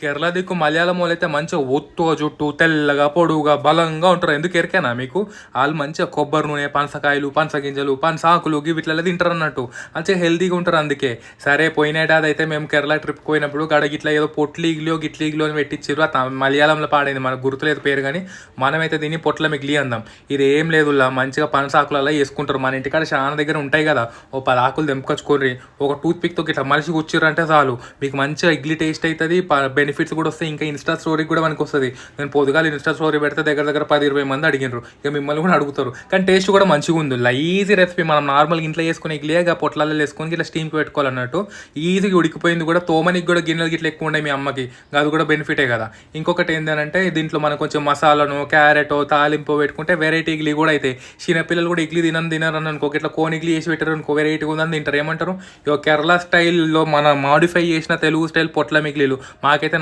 కేరళ దిక్కు మలయాళం వాళ్ళైతే మంచిగా ఒత్తుగా జుట్టు తెల్లగా పొడువుగా బలంగా ఉంటారు. ఎందుకు ఎరికేనా మీకు? వాళ్ళు మంచిగా కొబ్బరి నూనె, పనసకాయలు, పనస గింజలు, పనసాకులు గివిట్లలో తింటారు అన్నట్టు. మంచిగా హెల్తీగా ఉంటారు అందుకే. సరే పోయిన ఏడాది అయితే మేము కేరళ ట్రిప్కి పోయినప్పుడు గడ గిట్లా ఏదో పొట్లీగిలో గిట్లీగిలో అని పెట్టించారు. మలయాళంలో పాడైంది, మనకు గుర్తులేదు పేరు, కానీ మనమైతే దీన్ని పొట్ల మిగిలి అందాం. ఇది ఏం లేదు, మంచిగా పనసాకులలో వేసుకుంటారు. మన ఇంటికాడ చాలా దగ్గర ఉంటాయి కదా, ఓ 10 ఆకులు తెంపుకొచ్చుకోర్రి, ఒక టూత్ పిక్తో ఇట్లా మనిషి కూర్చుర్రంటే చాలు మీకు మంచిగా ఇడ్లీ టేస్ట్ అవుతుంది, బెనిఫిట్స్ కూడా వస్తాయి. ఇంకా ఇన్స్టా స్టోరీకి కూడా మనకు వస్తుంది. నేను పొద్దుగాల ఇన్స్టా స్టోరీ పెడితే దగ్గర దగ్గర 10-20 మంది అడిగినారు. ఇక మిమ్మల్ని కూడా అడుగుతారు. కానీ టేస్ట్ కూడా మంచిగా ఉంది. Easy recipe. మనం నార్మల్గా ఇంట్లో వేసుకుని ఇడ్లీగా పొట్లాలలో వేసుకొని ఇట్లా స్టీమ్కి పెట్టుకోవాలన్నట్టు. ఈజీగా ఉడికిపోయింది కూడా. తోమనికి కూడా గిన్నెలు గిట్ల ఎక్కువ ఉండే మీ అమ్మకి, అది కూడా బెనిఫిటే కదా. ఇంకొకటి ఏంటంటే దీంట్లో మనం కొంచెం మసాలాను, క్యారెట్, తాలింపు పెట్టుకుంటే వెరైటీ ఇడ్లీ కూడా అయితే. చిన్నపిల్లలు కూడా ఇడ్లీ తినరని అనుకో, ఇట్లా కోన్ ఇడ్లీ చేసి పెట్టారు అనుకో, వెరైటీగా ఉందని తింటారు. ఏమంటారు? ఇక కేరళ స్టైల్లో మన మాడిఫై చేసిన తెలుగు స్టైల్ పొట్ల మిగిలీలు మాకైతే